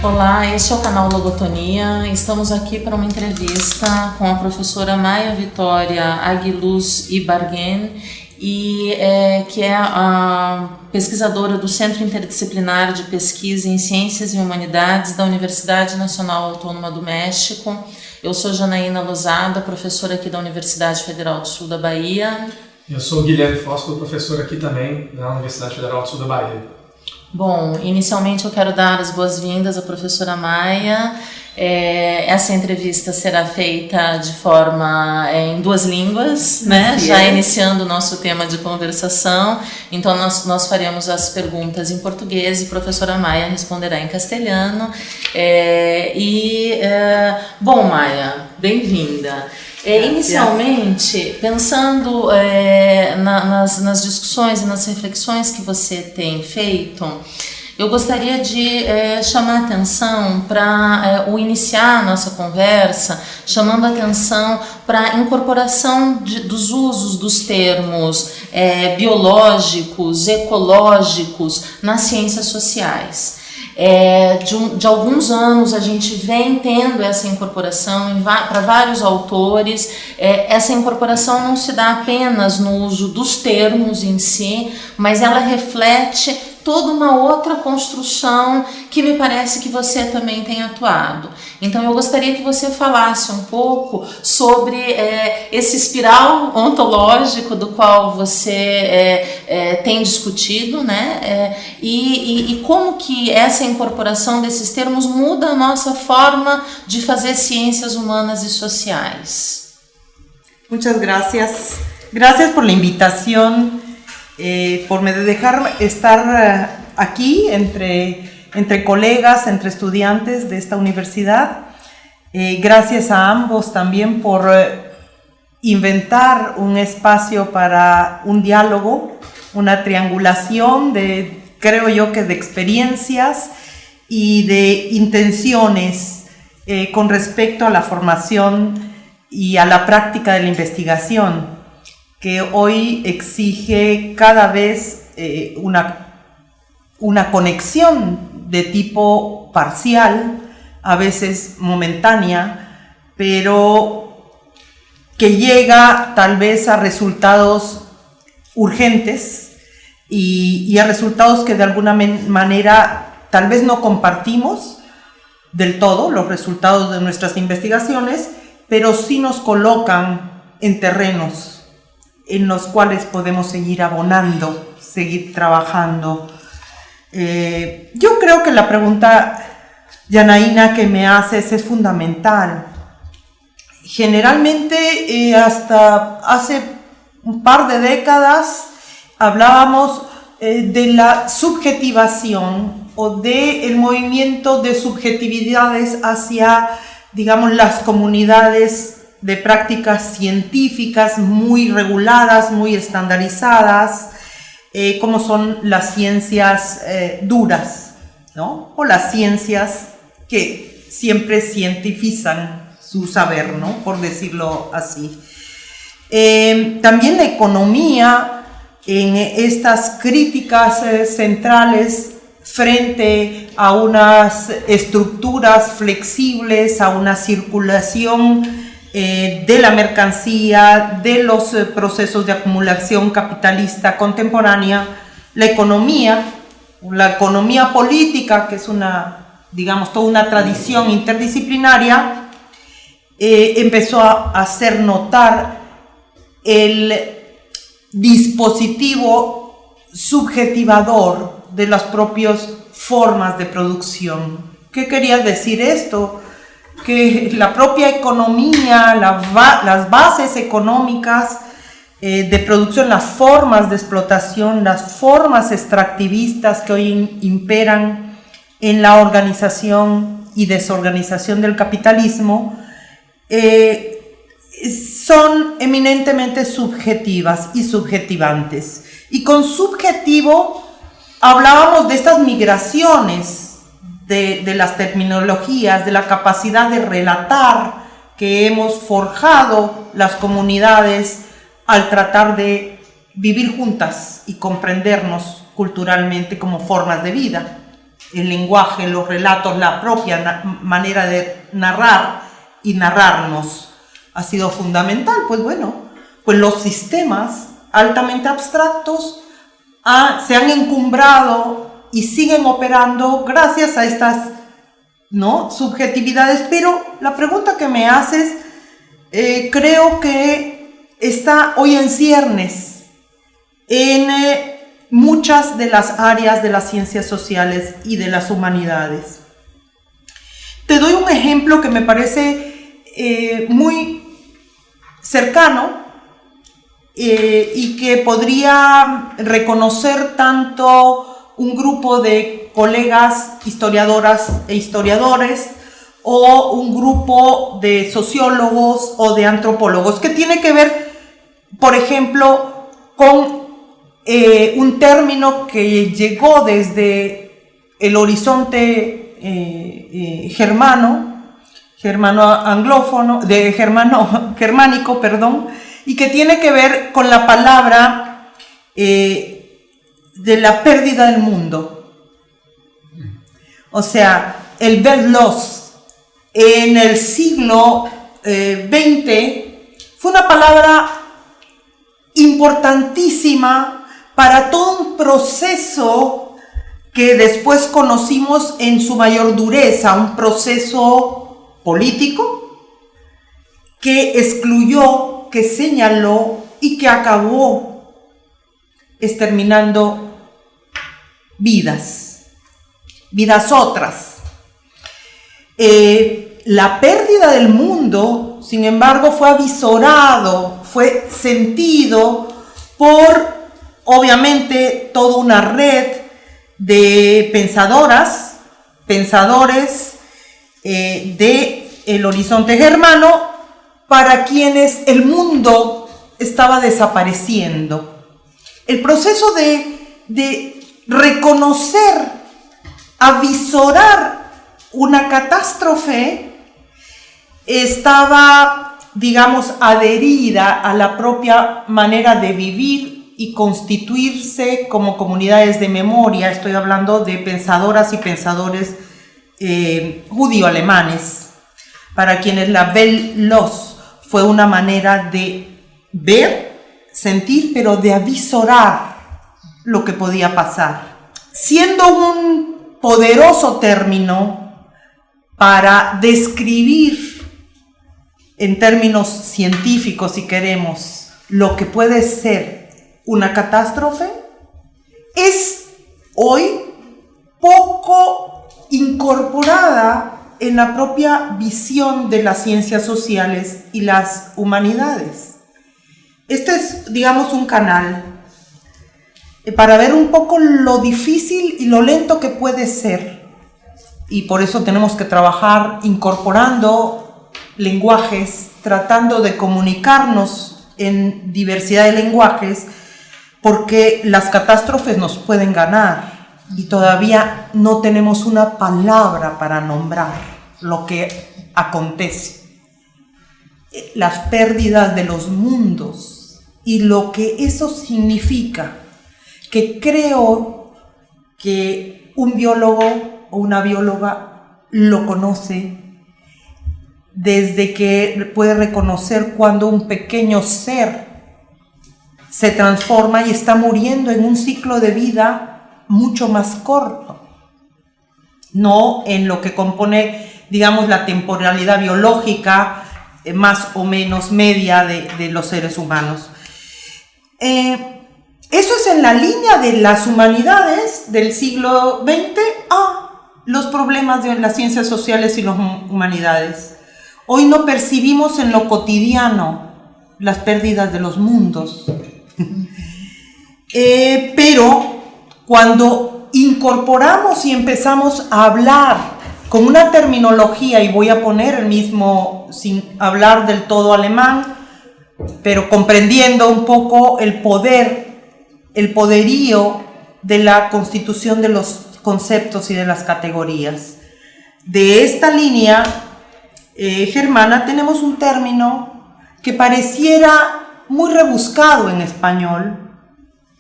Olá, este é o canal Logotonia. Estamos aqui para uma entrevista com a professora Maia Vitória Aguiluz Ibarguen, que é a pesquisadora do Centro Interdisciplinar de Pesquisa em Ciências e Humanidades da Universidade Nacional Autônoma do México. Eu sou Janaína Lozada, professora aqui da Universidade Federal do Sul da Bahia. Eu sou Guilherme Fóscolo, professor aqui também da Universidade Federal do Sul da Bahia. Bom, inicialmente eu quero dar as boas-vindas à professora Maia. Essa entrevista será feita de forma em duas línguas, né? Já iniciando o nosso tema de conversação. Então nós faremos as perguntas em português e a professora Maia responderá em castelhano. Bom, Maia, bem-vinda. Inicialmente, pensando nas discussões e nas reflexões que você tem feito, eu gostaria de chamar a atenção para iniciar a nossa conversa, chamando a atenção para a incorporação dos usos dos termos biológicos, ecológicos nas ciências sociais. De alguns anos a gente vem tendo essa incorporação para vários autores. Essa incorporação não se dá apenas no uso dos termos em si, mas ela reflete toda uma outra construção que me parece que você também tem atuado. Então eu gostaria que você falasse um pouco sobre esse espiral ontológico do qual você tem discutido, né? E como que essa incorporação desses termos muda a nossa forma de fazer ciências humanas e sociais. Muchas gracias. Gracias por la invitación. Por me dejar estar aquí entre colegas, entre estudiantes de esta universidad. Gracias a ambos también por inventar un espacio para un diálogo, una triangulación creo yo que de experiencias y de intenciones con respecto a la formación y a la práctica de la investigación, que hoy exige cada vez una conexión de tipo parcial, a veces momentánea, pero que llega tal vez a resultados urgentes y a resultados que de alguna manera tal vez no compartimos del todo, los resultados de nuestras investigaciones, pero sí nos colocan en terrenos en los cuales podemos seguir abonando, seguir trabajando. Yo creo que la pregunta, Janaína, que me haces es fundamental. Generalmente, hasta hace un par de décadas, hablábamos de la subjetivación o del movimiento de subjetividades hacia, digamos, las comunidades de prácticas científicas muy reguladas, muy estandarizadas, como son las ciencias duras, ¿no? O las ciencias que siempre cientificizan su saber, ¿no? Por decirlo así. También la economía, en estas críticas centrales frente a unas estructuras flexibles, a una circulación de la mercancía, de los procesos de acumulación capitalista contemporánea, la economía política, que es digamos, toda una tradición interdisciplinaria, empezó a hacer notar el dispositivo subjetivador de las propias formas de producción. ¿Qué quería decir esto? Que la propia economía, las bases económicas de producción, las formas de explotación, las formas extractivistas que hoy imperan en la organización y desorganización del capitalismo, son eminentemente subjetivas y subjetivantes. Y con subjetivo hablábamos de estas migraciones de las terminologías, de la capacidad de relatar que hemos forjado las comunidades al tratar de vivir juntas y comprendernos culturalmente como formas de vida. el lenguaje, los relatos, la propia manera de narrar y narrarnos ha sido fundamental. Pues bueno, pues los sistemas altamente abstractos se han encumbrado y siguen operando gracias a estas, ¿no?, subjetividades. Pero la pregunta que me haces creo que está hoy en ciernes en muchas de las áreas de las ciencias sociales y de las humanidades. Te doy un ejemplo que me parece muy cercano y que podría reconocer tanto un grupo de colegas historiadoras e historiadores o un grupo de sociólogos o de antropólogos, que tiene que ver, por ejemplo, con un término que llegó desde el horizonte germánico, perdón, y que tiene que ver con la palabra de la pérdida del mundo. O sea, el Weltlos en el siglo XX fue una palabra importantísima para todo un proceso que después conocimos en su mayor dureza, un proceso político que excluyó, que señaló y que acabó exterminando vidas otras. La pérdida del mundo, sin embargo, fue avisorado, fue sentido por, obviamente, toda una red de pensadores del horizonte germano, para quienes el mundo estaba desapareciendo. El proceso de reconocer, avisorar una catástrofe estaba, digamos, adherida a la propia manera de vivir y constituirse como comunidades de memoria. Estoy hablando de pensadoras y pensadores judío-alemanes, para quienes la Weltlos fue una manera de ver, sentir, pero de avisorar lo que podía pasar, siendo un poderoso término para describir en términos científicos, si queremos, lo que puede ser una catástrofe. Es hoy poco incorporada en la propia visión de las ciencias sociales y las humanidades. Este es, digamos, un canal para ver un poco lo difícil y lo lento que puede ser, y por eso tenemos que trabajar incorporando lenguajes, tratando de comunicarnos en diversidad de lenguajes, porque las catástrofes nos pueden ganar y todavía no tenemos una palabra para nombrar lo que acontece. Las pérdidas de los mundos y lo que eso significa, que creo que un biólogo o una bióloga lo conoce desde que puede reconocer cuando un pequeño ser se transforma y está muriendo en un ciclo de vida mucho más corto, no en lo que compone, digamos, la temporalidad biológica más o menos media de los seres humanos. Eso es en la línea de las humanidades del siglo XX a los problemas de las ciencias sociales y las humanidades. Hoy no percibimos en lo cotidiano las pérdidas de los mundos, pero cuando incorporamos y empezamos a hablar con una terminología, y voy a poner el mismo sin hablar del todo alemán, pero comprendiendo un poco el poderío de la constitución de los conceptos y de las categorías. De esta línea germana tenemos un término que pareciera muy rebuscado en español,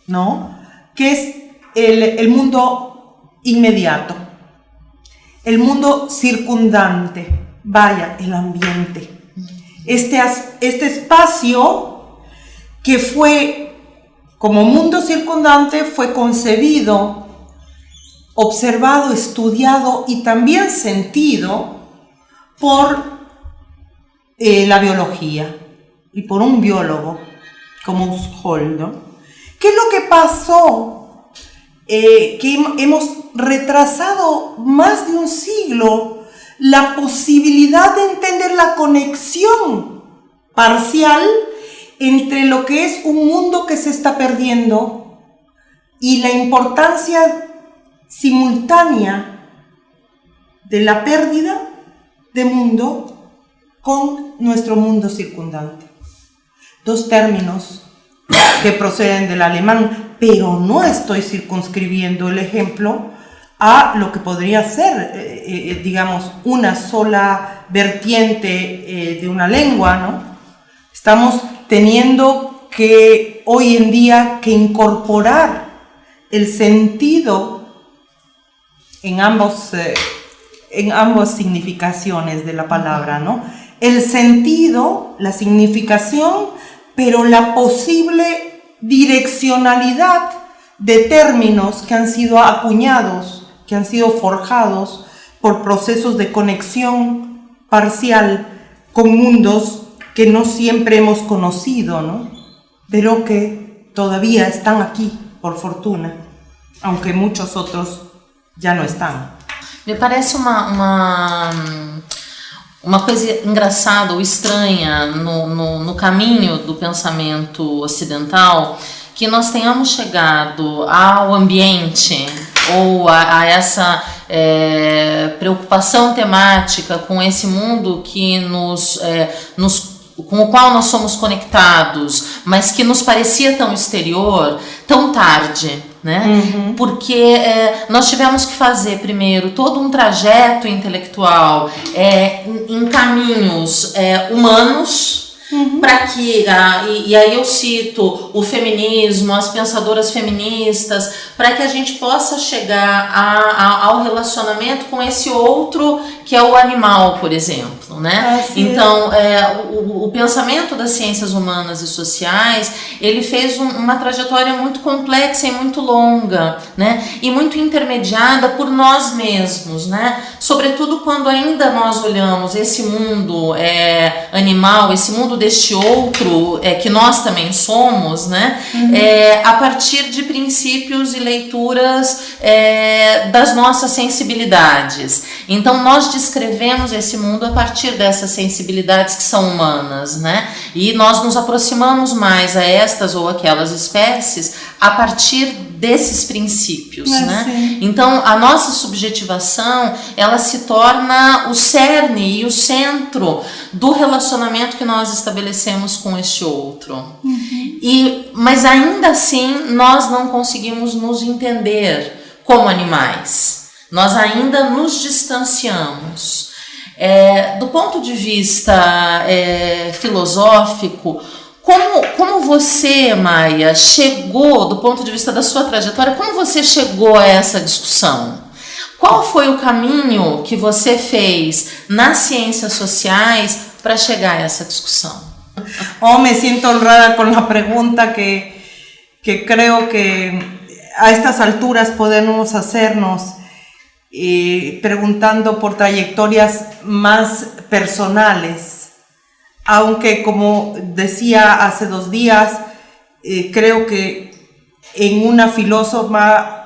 ¿no?, que es el mundo inmediato. el mundo circundante, vaya, el ambiente. Este espacio que fue, como mundo circundante, fue concebido, observado, estudiado y también sentido por la biología y por un biólogo como Husserl, ¿no? ¿Qué es lo que pasó? Que hemos retrasado más de un siglo la posibilidad de entender la conexión parcial entre lo que es un mundo que se está perdiendo y la importancia simultánea de la pérdida de mundo con nuestro mundo circundante. Dos términos que proceden del alemán, pero no estoy circunscribiendo el ejemplo a lo que podría ser, digamos, una sola vertiente de una lengua, ¿no? Estamos teniendo que hoy en día que incorporar el sentido en ambas significaciones de la palabra, ¿no? El sentido, la significación, pero la posible direccionalidad de términos que han sido acuñados, que han sido forjados por procesos de conexión parcial con mundos que no siempre hemos conocido, ¿no? Pero que todavía están aquí, por fortuna, aunque muchos otros já não estão. Me parece uma coisa engraçada ou estranha no caminho do pensamento ocidental, que nós tenhamos chegado ao ambiente ou a essa preocupação temática com esse mundo que com o qual nós somos conectados, mas que nos parecia tão exterior, tão tarde, né? Uhum. Porque nós tivemos que fazer primeiro todo um trajeto intelectual em caminhos humanos, para que, e aí eu cito o feminismo, as pensadoras feministas, para que a gente possa chegar ao relacionamento com esse outro que é o animal, por exemplo, né? Então, o pensamento das ciências humanas e sociais, ele fez uma trajetória muito complexa e muito longa, né? E muito intermediada por nós mesmos, né? Sobretudo quando ainda nós olhamos esse mundo animal, esse mundo deste outro que nós também somos, né? A partir de princípios e leituras das nossas sensibilidades. Então, nós descrevemos esse mundo a partir dessas sensibilidades que são humanas, né? E nós nos aproximamos mais a estas ou aquelas espécies a partir desses princípios, né? Sim. Então, a nossa subjetivação, ela se torna o cerne e o centro do relacionamento que nós estabelecemos com este outro. Mas ainda assim, nós não conseguimos nos entender como animais. Nós ainda nos distanciamos. Do ponto de vista filosófico, como você, Maia, chegou, do ponto de vista da sua trajetória, como você chegou a essa discussão? Qual foi o caminho que você fez nas ciências sociais para chegar a essa discussão? Me siento honrada con la pregunta que creo que a estas alturas podemos hacernos, preguntando por trayectorias más personales, aunque como decía hace 2 días, creo que en una filósofa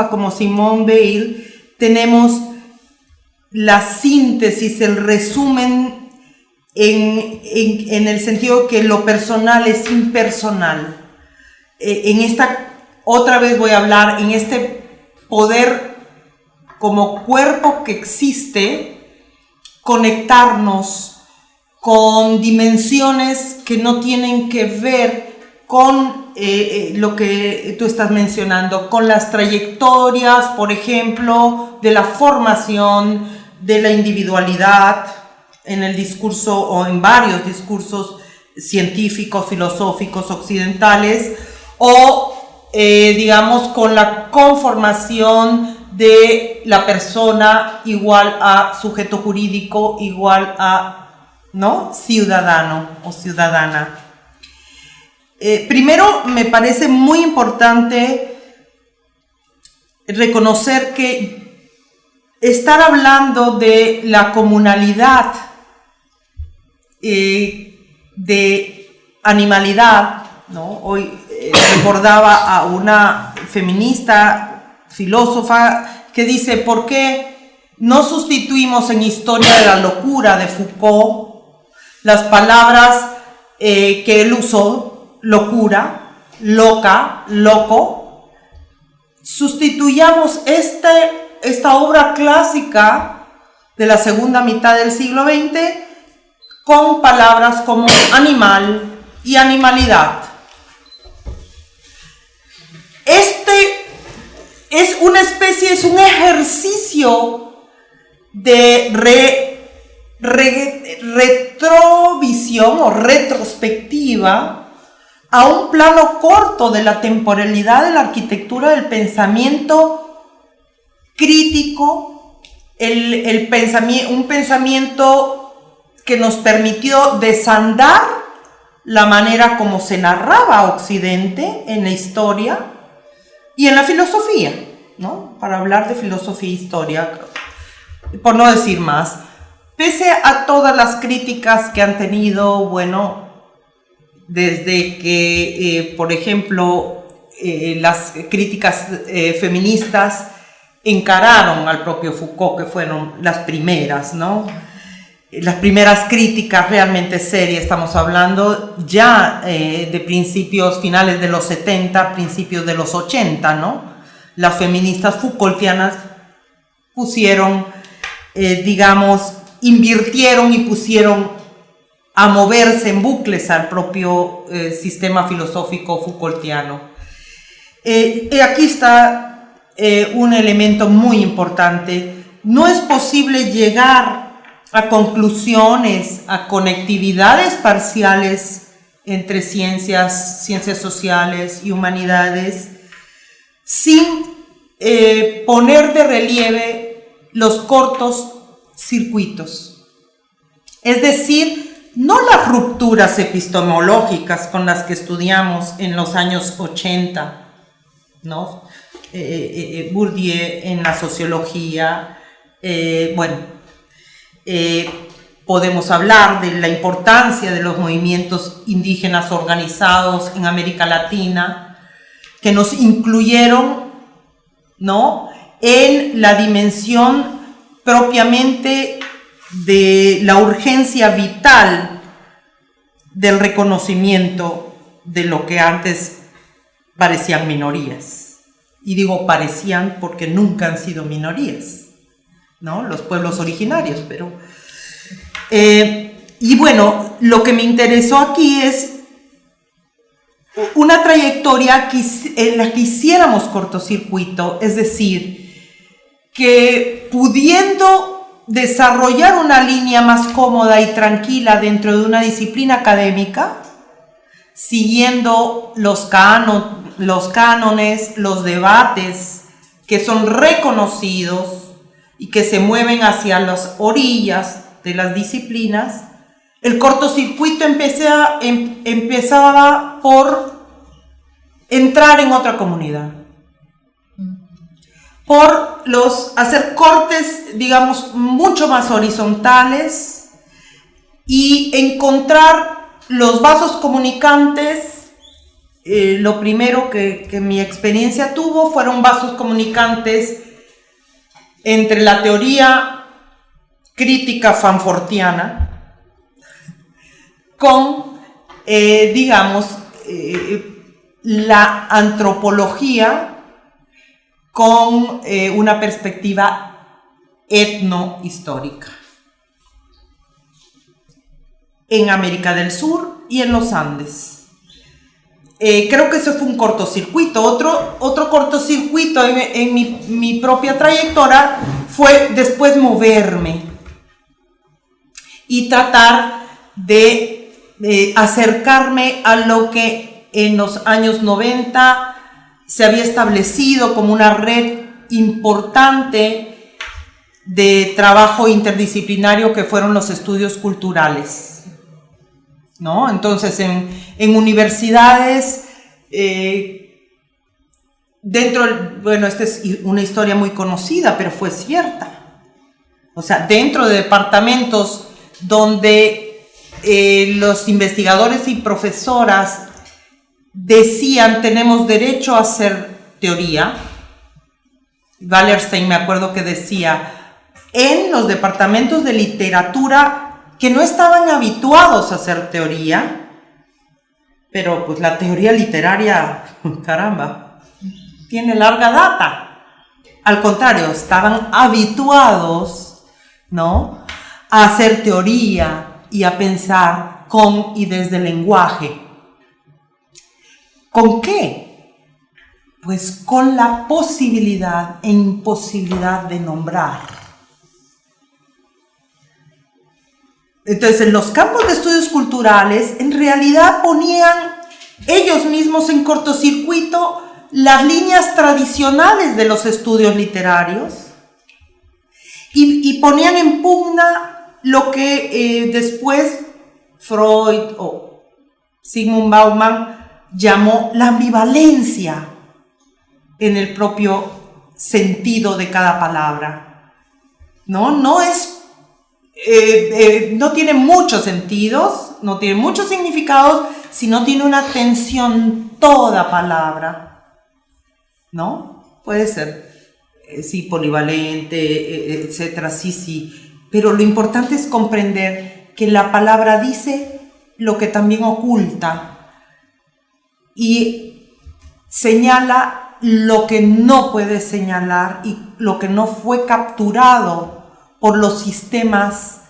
como Simone Weil tenemos la síntesis, el resumen en el sentido que lo personal es impersonal. Otra vez voy a hablar en este poder como cuerpo que existe, conectarnos con dimensiones que no tienen que ver con lo que tú estás mencionando, con las trayectorias, por ejemplo, de la formación, de la individualidad en el discurso o en varios discursos científicos, filosóficos, occidentales, o digamos con la conformación de la persona igual a sujeto jurídico, igual a, ¿no?, ciudadano o ciudadana. Primero, me parece muy importante reconocer que estar hablando de la comunalidad, de animalidad, ¿no? Hoy recordaba a una feminista, filósofa, que dice: ¿por qué no sustituimos en Historia de la locura de Foucault las palabras que él usó, locura, loca, loco? Sustituyamos esta obra clásica de la segunda mitad del siglo XX con palabras como animal y animalidad. Es una especie, es un ejercicio de retrovisión o retrospectiva a un plano corto de la temporalidad de la arquitectura del pensamiento crítico, un pensamiento que nos permitió desandar la manera como se narraba Occidente en la historia y en la filosofía, ¿no? Para hablar de filosofía e historia, por no decir más. Pese a todas las críticas que han tenido, bueno, desde que, por ejemplo, las críticas feministas encararon al propio Foucault, que fueron las primeras, ¿no? Las primeras críticas realmente serias, estamos hablando ya de principios, finales de los 70, principios de los 80, ¿no? Las feministas Foucaultianas pusieron, invirtieron y pusieron a moverse en bucles al propio sistema filosófico Foucaultiano. Aquí está un elemento muy importante. No es posible llegar a conclusiones, a conectividades parciales entre ciencias sociales y humanidades sin poner de relieve los cortos circuitos. Es decir, no las rupturas epistemológicas con las que estudiamos en los años 80, ¿no? Bourdieu en la sociología, podemos hablar de la importancia de los movimientos indígenas organizados en América Latina, que nos incluyeron, ¿no?, en la dimensión propiamente de la urgencia vital del reconocimiento de lo que antes parecían minorías. Y digo parecían porque nunca han sido minorías, ¿no?, los pueblos originarios, pero... y bueno, lo que me interesó aquí es una trayectoria en la que hiciéramos cortocircuito, es decir, que pudiendo desarrollar una línea más cómoda y tranquila dentro de una disciplina académica, siguiendo los cánones, los debates que son reconocidos y que se mueven hacia las orillas de las disciplinas, el cortocircuito empezaba por entrar en otra comunidad, por hacer cortes, digamos, mucho más horizontales y encontrar los vasos comunicantes. Lo primero que mi experiencia tuvo fueron vasos comunicantes entre la teoría crítica fanfortiana con, la antropología con una perspectiva etnohistórica en América del Sur y en los Andes. Creo que eso fue un cortocircuito. Otro cortocircuito en mi propia trayectoria fue después moverme y tratar de acercarme a lo que en los años 90 se había establecido como una red importante de trabajo interdisciplinario que fueron los estudios culturales, ¿no? Entonces, en universidades, esta es una historia muy conocida, pero fue cierta. O sea, dentro de departamentos donde los investigadores y profesoras decían tenemos derecho a hacer teoría. Wallerstein, me acuerdo que decía, en los departamentos de literatura que no estaban habituados a hacer teoría, pero pues la teoría literaria, caramba, tiene larga data. Al contrario, estaban habituados, ¿no?, a hacer teoría y a pensar con y desde el lenguaje. ¿Con qué? Pues con la posibilidad e imposibilidad de nombrar. Entonces, en los campos de estudios culturales, en realidad ponían ellos mismos en cortocircuito las líneas tradicionales de los estudios literarios y ponían en pugna lo que después Freud o Zygmunt Bauman llamó la ambivalencia en el propio sentido de cada palabra. No tiene muchos sentidos, no tiene muchos significados, sino tiene una tensión toda palabra, ¿no? Puede ser, sí, polivalente, etcétera, sí, pero lo importante es comprender que la palabra dice lo que también oculta y señala lo que no puede señalar y lo que no fue capturado por los sistemas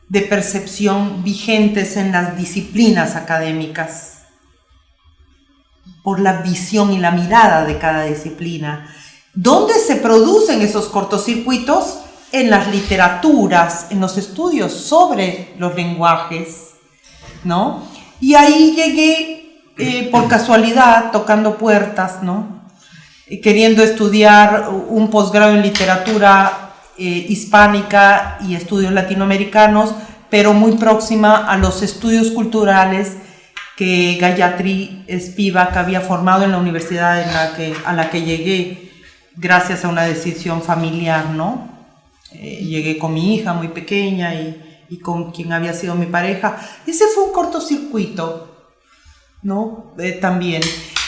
de percepción vigentes en las disciplinas académicas, por la visión y la mirada de cada disciplina. ¿Dónde se producen esos cortocircuitos? En las literaturas, en los estudios sobre los lenguajes, ¿no? Y ahí llegué por casualidad, tocando puertas, ¿no? Queriendo estudiar un posgrado en literatura hispánica y estudios latinoamericanos, pero muy próxima a los estudios culturales que Gayatri Spivak había formado en la universidad a la que llegué gracias a una decisión familiar, ¿no? Llegué con mi hija muy pequeña y con quien había sido mi pareja. Ese fue un cortocircuito, ¿no? También.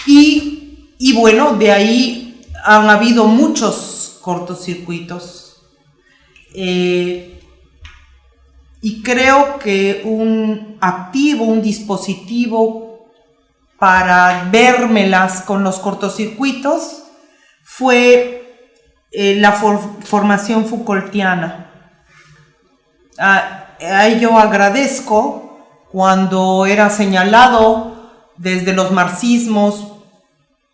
Y bueno, de ahí han habido muchos cortocircuitos. Y creo que un activo, un dispositivo para vérmelas con los cortocircuitos fue la formación Foucaultiana. Yo agradezco cuando era señalado desde los marxismos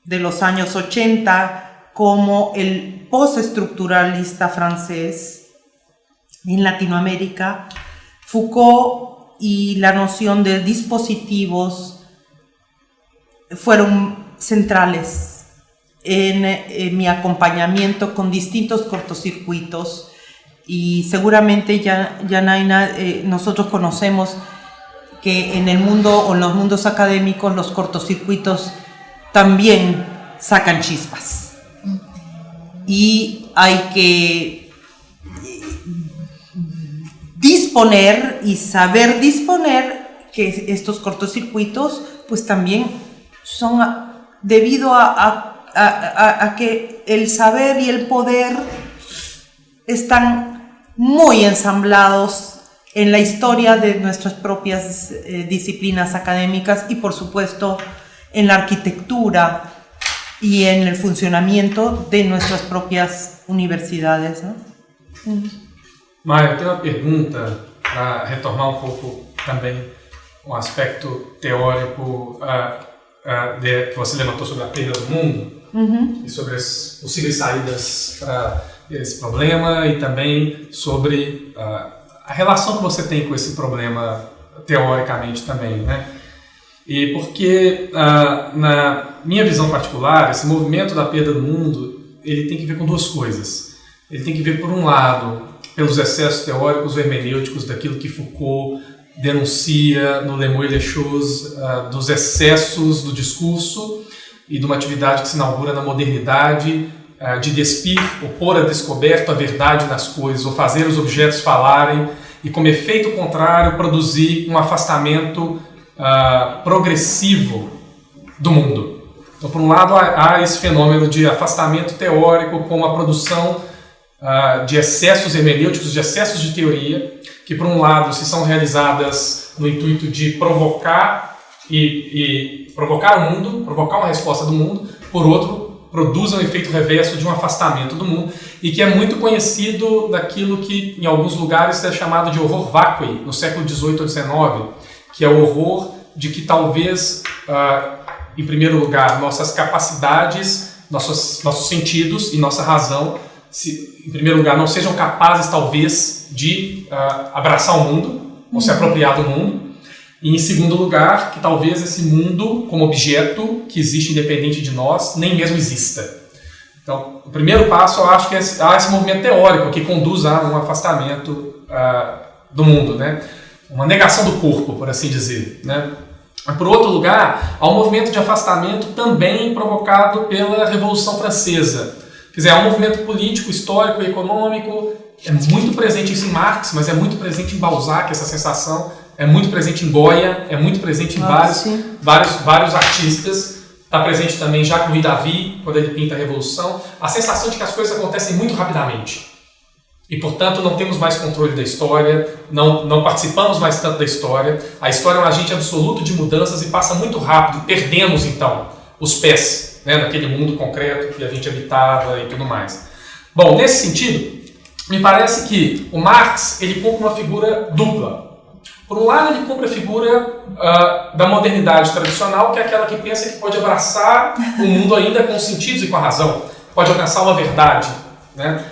de los años 80 como el postestructuralista francés en Latinoamérica. Foucault y la noción de dispositivos fueron centrales en mi acompañamiento con distintos cortocircuitos y seguramente Yanaina, nosotros conocemos que en el mundo o en los mundos académicos los cortocircuitos también sacan chispas y hay que disponer y saber disponer que estos cortocircuitos pues también son debido a que el saber y el poder están muy ensamblados en la historia de nuestras propias disciplinas académicas y por supuesto en la arquitectura y en el funcionamiento de nuestras propias universidades, ¿no? Maia, eu tenho uma pergunta para retomar um pouco também um aspecto teórico que você levantou sobre a perda do mundo e sobre as possíveis saídas para esse problema e também sobre a relação que você tem com esse problema teoricamente também, né? E porque, na minha visão particular, esse movimento da perda do mundo ele tem que ver com duas coisas. Ele tem que ver, por um lado, pelos excessos teóricos ou hermenêuticos daquilo que Foucault denuncia no Le Mots et les Choses, dos excessos do discurso e de uma atividade que se inaugura na modernidade, de despir, ou pôr a descoberto a verdade nas coisas, ou fazer os objetos falarem, e como efeito contrário produzir um afastamento progressivo do mundo. Então, por um lado, há esse fenômeno de afastamento teórico com a produção de excessos hermenêuticos, de excessos de teoria, que, por um lado, se são realizadas no intuito de provocar provocar o mundo, provocar uma resposta do mundo, por outro, produzem um efeito reverso de um afastamento do mundo, e que é muito conhecido daquilo que, em alguns lugares, é chamado de horror vacui, no século XVIII ou XIX, que é o horror de que talvez, em primeiro lugar, nossas capacidades, nossos sentidos e nossa razão, em primeiro lugar, não sejam capazes, talvez, de abraçar o mundo, ou se apropriar do mundo, e, em segundo lugar, que talvez esse mundo, como objeto que existe independente de nós, nem mesmo exista. Então, o primeiro passo, eu acho que há esse movimento teórico que conduz a um afastamento do mundo, né? Uma negação do corpo, por assim dizer, né? Por outro lugar, há um movimento de afastamento também provocado pela Revolução Francesa. Quer dizer, há um movimento político, histórico e econômico, é muito presente isso em Marx, mas é muito presente em Balzac, essa sensação, é muito presente em Goya, é muito presente em vários artistas, está presente também Jacques Louis David, quando ele pinta a Revolução, a sensação de que as coisas acontecem muito rapidamente. E, portanto, não temos mais controle da história, não participamos mais tanto da história, a história é um agente absoluto de mudanças e passa muito rápido, perdemos, então, os pés, né, naquele mundo concreto que a gente habitava e tudo mais. Bom, nesse sentido, me parece que o Marx ele cumpre uma figura dupla. Por um lado, ele cumpre a figura da modernidade tradicional, que é aquela que pensa que pode abraçar o mundo ainda com os sentidos e com a razão, pode alcançar uma verdade, né?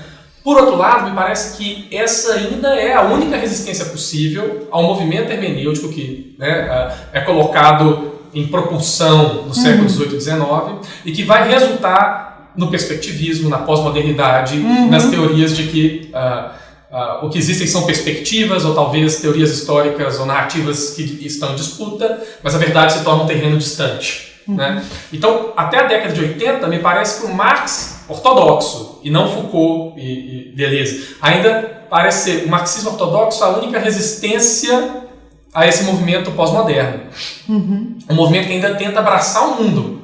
Por outro lado, me parece que essa ainda é a única resistência possível ao movimento hermenêutico que, né, é colocado em propulsão no século XVIII e XIX e que vai resultar no perspectivismo, na pós-modernidade, nas teorias de que o que existem são perspectivas ou talvez teorias históricas ou narrativas que estão em disputa, mas a verdade se torna um terreno distante. Né? Então, até a década de 80, me parece que o Marx ortodoxo, e não Foucault e Deleuze, ainda parece ser o marxismo ortodoxo a única resistência a esse movimento pós-moderno. Um movimento que ainda tenta abraçar o mundo,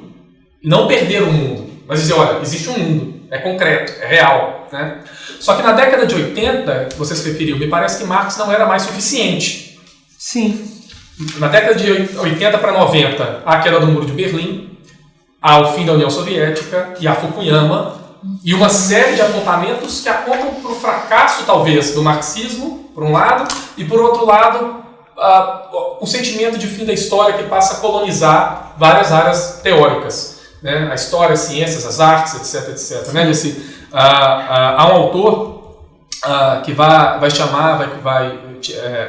e não perder o mundo, mas dizer, olha, existe um mundo, é concreto, é real. Né? Só que na década de 80, que você se referiu, me parece que Marx não era mais suficiente. Sim. Na década de 80 para 90, há a queda do Muro de Berlim, há o fim da União Soviética e há Fukuyama, e uma série de apontamentos que apontam para o fracasso, talvez, do marxismo, por um lado, e por outro lado, um sentimento de fim da história que passa a colonizar várias áreas teóricas. Né? A história, as ciências, as artes, etc. etc. Né? Há um autor que vai chamar,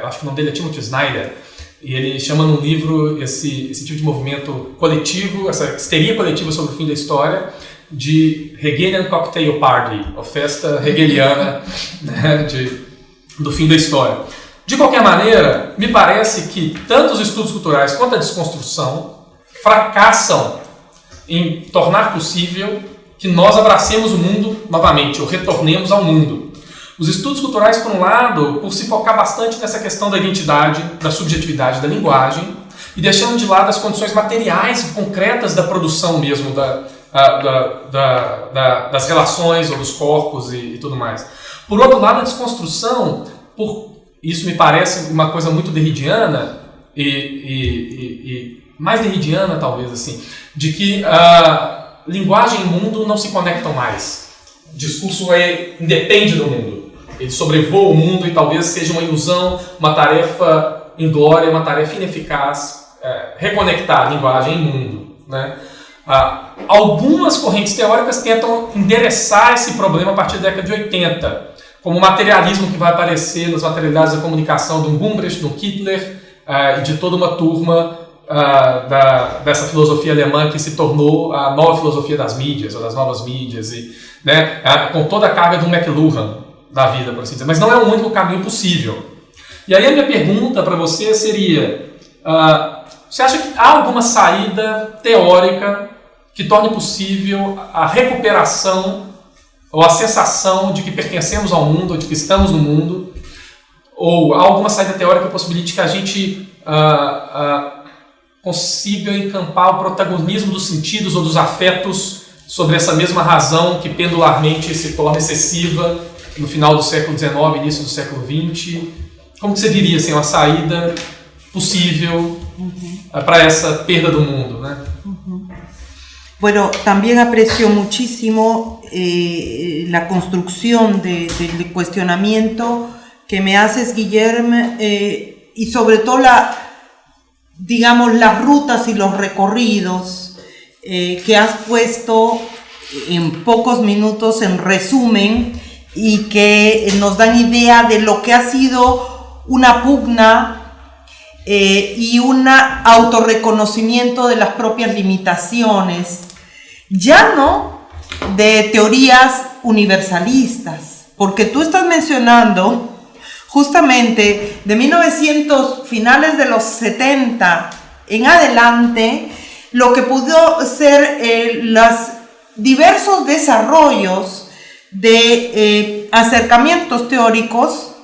acho que o nome dele é Timothy Snyder, e ele chama no livro esse tipo de movimento coletivo, essa histeria coletiva sobre o fim da história, de Hegelian Cocktail Party, a festa hegeliana, né, do fim da história. De qualquer maneira, me parece que tanto os estudos culturais quanto a desconstrução fracassam em tornar possível que nós abracemos o mundo novamente, ou retornemos ao mundo. Os estudos culturais, por um lado, por se focar bastante nessa questão da identidade, da subjetividade da linguagem, e deixando de lado as condições materiais e concretas da produção mesmo, das relações ou dos corpos e tudo mais. Por outro lado, a desconstrução, isso me parece uma coisa muito derridiana, e mais derridiana talvez, assim, de que linguagem e mundo não se conectam mais. O discurso independe do mundo. Ele sobrevoa o mundo e talvez seja uma ilusão, uma tarefa inglória, uma tarefa ineficaz, reconectar a linguagem e mundo. Né? Algumas correntes teóricas tentam endereçar esse problema a partir da década de 80, como o materialismo que vai aparecer nas materialidades da comunicação de um Gumbrecht, de um Kittler e de toda uma turma dessa filosofia alemã que se tornou a nova filosofia das mídias, ou das novas mídias, e, né, com toda a carga do McLuhan da vida, por assim dizer. Mas não é o único caminho possível. E aí a minha pergunta para você seria, você acha que há alguma saída teórica que torne possível a recuperação ou a sensação de que pertencemos ao mundo, ou de que estamos no mundo, ou há alguma saída teórica que possibilite que a gente consiga encampar o protagonismo dos sentidos ou dos afetos sobre essa mesma razão que pendularmente se torna excessiva no final do século XIX, início do século XX? Como que você diria assim, uma saída possível para essa perda do mundo, né? Bueno, también aprecio muchísimo la construcción del cuestionamiento que me haces, Guillermo, y sobre todo digamos, las rutas y los recorridos que has puesto en pocos minutos en resumen y que nos dan idea de lo que ha sido una pugna y un autorreconocimiento de las propias limitaciones, ya no de teorías universalistas, porque tú estás mencionando justamente de 1900, finales de los 70 en adelante, lo que pudo ser los diversos desarrollos de acercamientos teóricos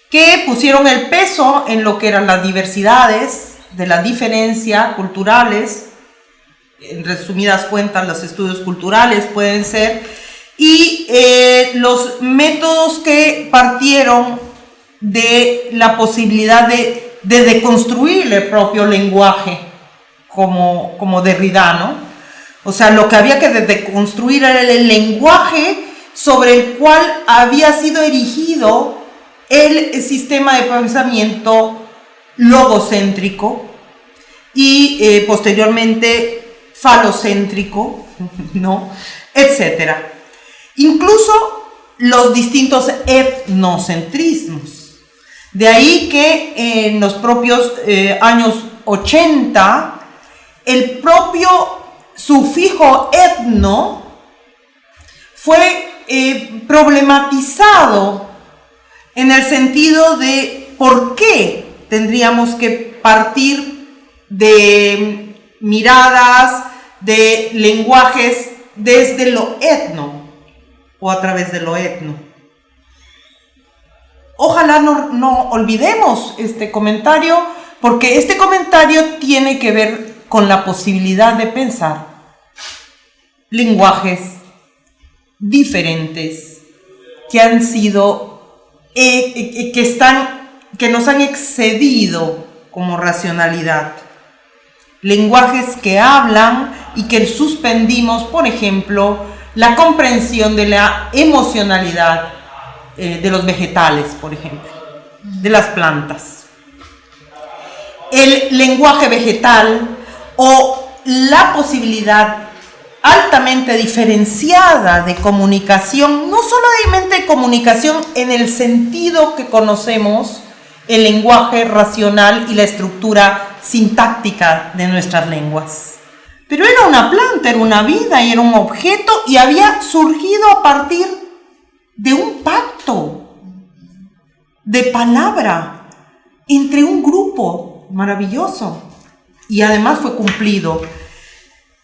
que pusieron el peso en lo que eran las diversidades, de la diferencia culturales, en resumidas cuentas los estudios culturales pueden ser, y los métodos que partieron de la posibilidad de deconstruir el propio lenguaje, como Derrida, ¿no? O sea, lo que había que deconstruir era el lenguaje sobre el cual había sido erigido el sistema de pensamiento logocéntrico y posteriormente falocéntrico, ¿no? Etcétera. Incluso los distintos etnocentrismos. De ahí que en los propios años 80, el propio sufijo etno fue problematizado en el sentido de por qué tendríamos que partir de miradas, de lenguajes desde lo etno o a través de lo etno. Ojalá no olvidemos este comentario, porque este comentario tiene que ver con la posibilidad de pensar lenguajes diferentes que han sido, que nos han excedido como racionalidad. Lenguajes que hablan y que suspendimos, por ejemplo, la comprensión de la emocionalidad de los vegetales, por ejemplo, de las plantas. El lenguaje vegetal o la posibilidad altamente diferenciada de comunicación, no solamente comunicación en el sentido que conocemos el lenguaje racional y la estructura sintáctica de nuestras lenguas, pero era una planta, era una vida y era un objeto y había surgido a partir de un pacto de palabra entre un grupo maravilloso y además fue cumplido.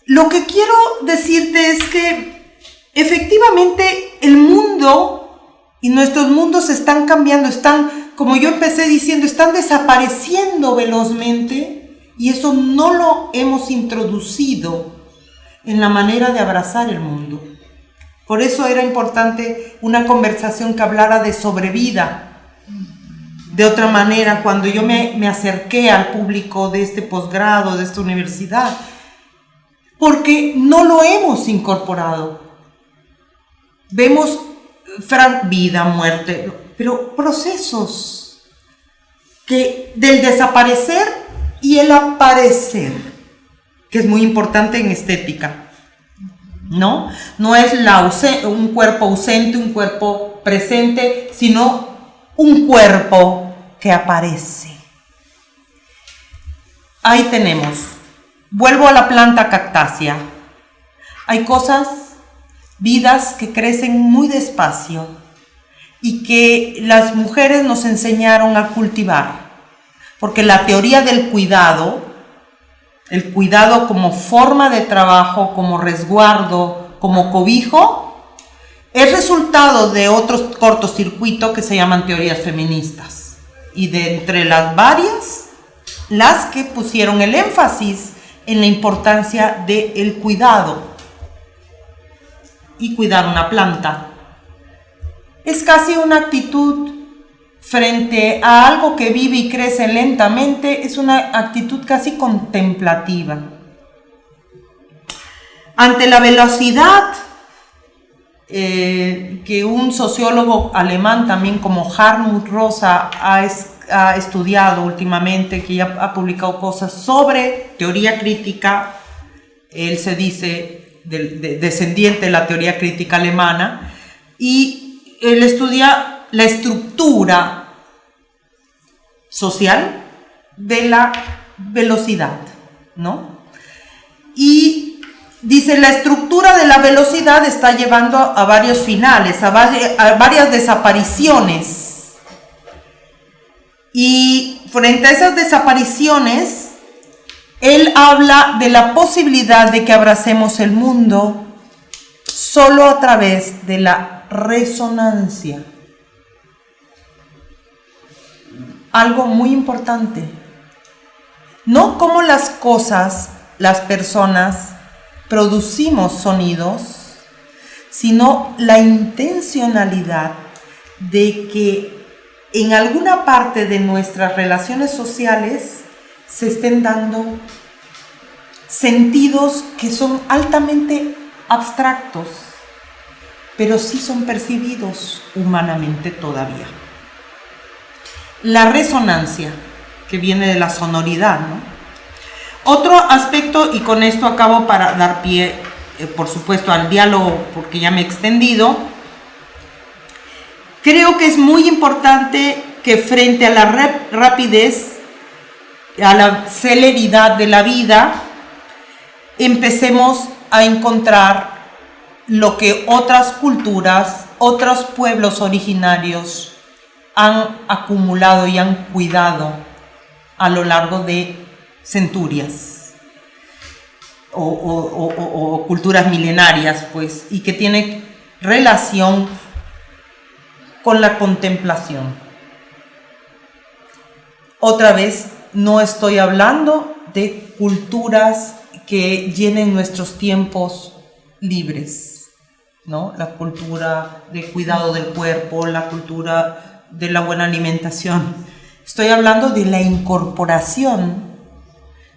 Lo que quiero decirte es que efectivamente el mundo y nuestros mundos están cambiando, están, como yo empecé diciendo, están desapareciendo velozmente y eso no lo hemos introducido en la manera de abrazar el mundo. Por eso era importante una conversación que hablara de sobrevida. De otra manera, cuando yo me acerqué al público de este posgrado, de esta universidad, porque no lo hemos incorporado. Vemos vida, muerte, pero procesos del desaparecer y el aparecer, que es muy importante en estética, ¿no? No es un cuerpo ausente, un cuerpo presente, sino un cuerpo que aparece. ahí tenemos. Vuelvo a la planta cactácea. Hay cosas, vidas que crecen muy despacio y que las mujeres nos enseñaron a cultivar. Porque la teoría del cuidado, el cuidado como forma de trabajo, como resguardo, como cobijo, es resultado de otros cortocircuitos que se llaman teorías feministas. Y de entre las varias, las que pusieron el énfasis en la importancia del cuidado y cuidar una planta. Es casi una actitud frente a algo que vive y crece lentamente, es una actitud casi contemplativa. Ante la velocidad que un sociólogo alemán también como Hartmut Rosa ha estudiado últimamente, que ya ha publicado cosas sobre teoría crítica, él se dice descendiente de la teoría crítica alemana, y él estudia la estructura social de la velocidad, ¿no? Y dice, la estructura de la velocidad está llevando a varios finales, a varias desapariciones. Y frente a esas desapariciones, él habla de la posibilidad de que abracemos el mundo solo a través de la resonancia. Algo muy importante. No como las cosas, las personas, producimos sonidos, sino la intencionalidad de que en alguna parte de nuestras relaciones sociales se estén dando sentidos que son altamente abstractos, pero sí son percibidos humanamente todavía. La resonancia, que viene de la sonoridad, ¿no? Otro aspecto, y con esto acabo para dar pie, por supuesto, al diálogo, porque ya me he extendido, creo que es muy importante que frente a la rapidez, a la celeridad de la vida, empecemos a encontrar lo que otras culturas, otros pueblos originarios han acumulado y han cuidado a lo largo de centurias o culturas milenarias, pues, y que tiene relación con la contemplación. Otra vez, no estoy hablando de culturas que llenen nuestros tiempos libres, ¿no? La cultura de cuidado del cuerpo, la cultura de la buena alimentación. Estoy hablando de la incorporación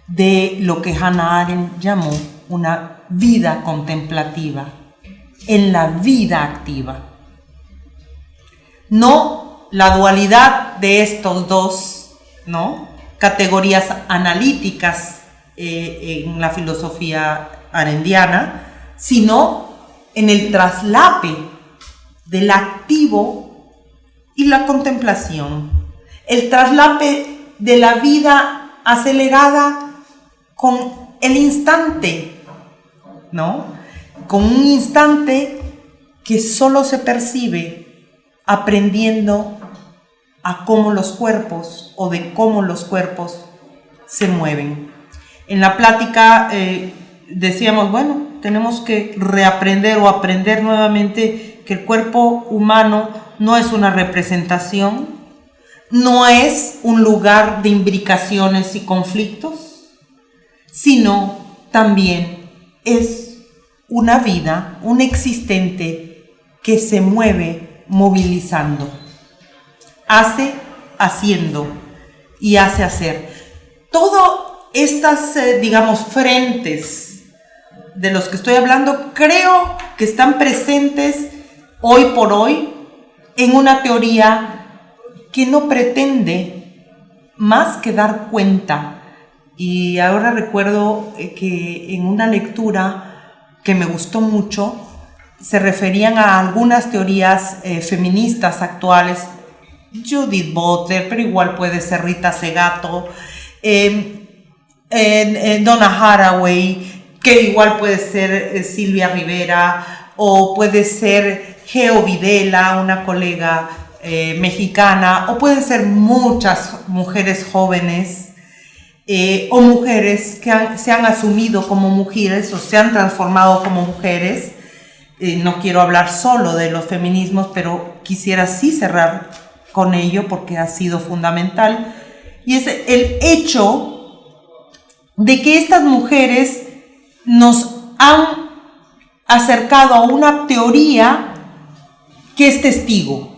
de lo que Hannah Arendt llamó una vida contemplativa en la vida activa. No la dualidad de estos dos, ¿no?, categorías analíticas en la filosofía arendiana, sino en el traslape del activo y la contemplación, el traslape de la vida acelerada con el instante, ¿no? Con un instante que solo se percibe aprendiendo a cómo los cuerpos o de cómo los cuerpos se mueven. En la plática decíamos, bueno, tenemos que reaprender o aprender nuevamente que el cuerpo humano no es una representación, no es un lugar de imbricaciones y conflictos, sino también es una vida, un existente que se mueve movilizando, hace haciendo y hace hacer. Todas estas, digamos, frentes de los que estoy hablando, creo que están presentes hoy por hoy en una teoría que no pretende más que dar cuenta. Y ahora recuerdo que en una lectura que me gustó mucho, se referían a algunas teorías feministas actuales, Judith Butler, pero igual puede ser Rita Segato, Donna Haraway, que igual puede ser Silvia Rivera, o puede ser Geo Videla, una colega mexicana, o pueden ser muchas mujeres jóvenes o mujeres que se han asumido como mujeres o se han transformado como mujeres. No quiero hablar solo de los feminismos, pero quisiera sí cerrar con ello porque ha sido fundamental. Y es el hecho de que estas mujeres nos han acercado a una teoría que es testigo,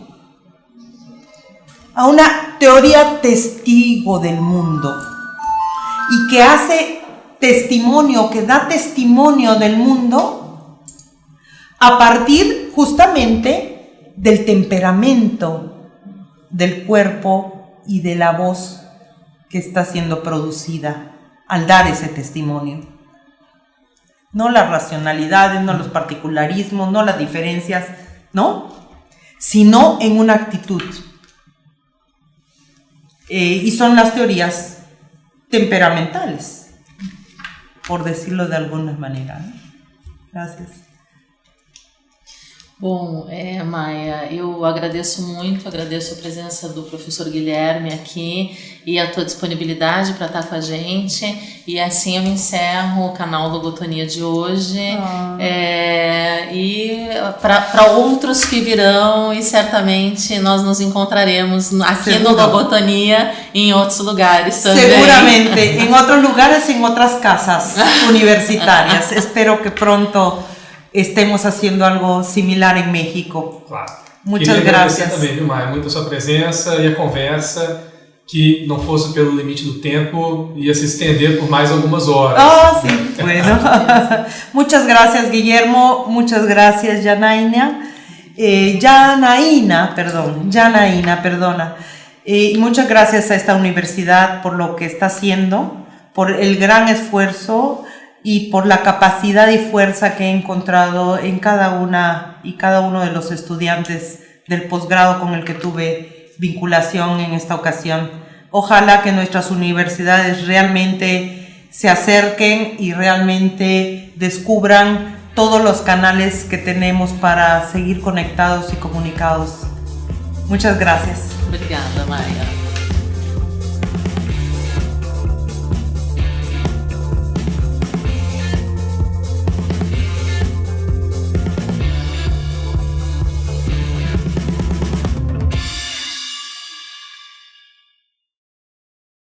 a una teoría testigo del mundo y que hace testimonio, que da testimonio del mundo a partir justamente del temperamento del cuerpo y de la voz que está siendo producida al dar ese testimonio. No las racionalidades, no los particularismos, no las diferencias, ¿no? Sino en una actitud. Y son las teorías temperamentales, por decirlo de alguna manera, ¿no? Gracias. Bom, Maia, eu agradeço muito, agradeço a presença do professor Guilherme aqui e a tua disponibilidade para estar com a gente. E assim eu encerro o canal Logotonia de hoje. E para outros que virão, e certamente nós nos encontraremos aqui no Logotonia e em outros lugares também. Seguramente, em outros lugares, em outras casas universitárias. Espero que pronto estemos haciendo algo similar em México. Claro. Muitas graças. Também, viu, Maia? Muito a sua presença e a conversa, que não fosse pelo limite do tempo, ia se estender por mais algumas horas. Oh, sí, bueno. Muchas gracias, Guillermo. Muchas gracias, Janaína. Janaína, perdona. Y muchas gracias a esta universidad por lo que está haciendo, por el gran esfuerzo y por la capacidad y fuerza que he encontrado en cada una y cada uno de los estudiantes del posgrado con el que tuve vinculación en esta ocasión. Ojalá que nuestras universidades realmente se acerquen y realmente descubran todos los canales que tenemos para seguir conectados y comunicados. Muchas gracias. Obrigada, Maia.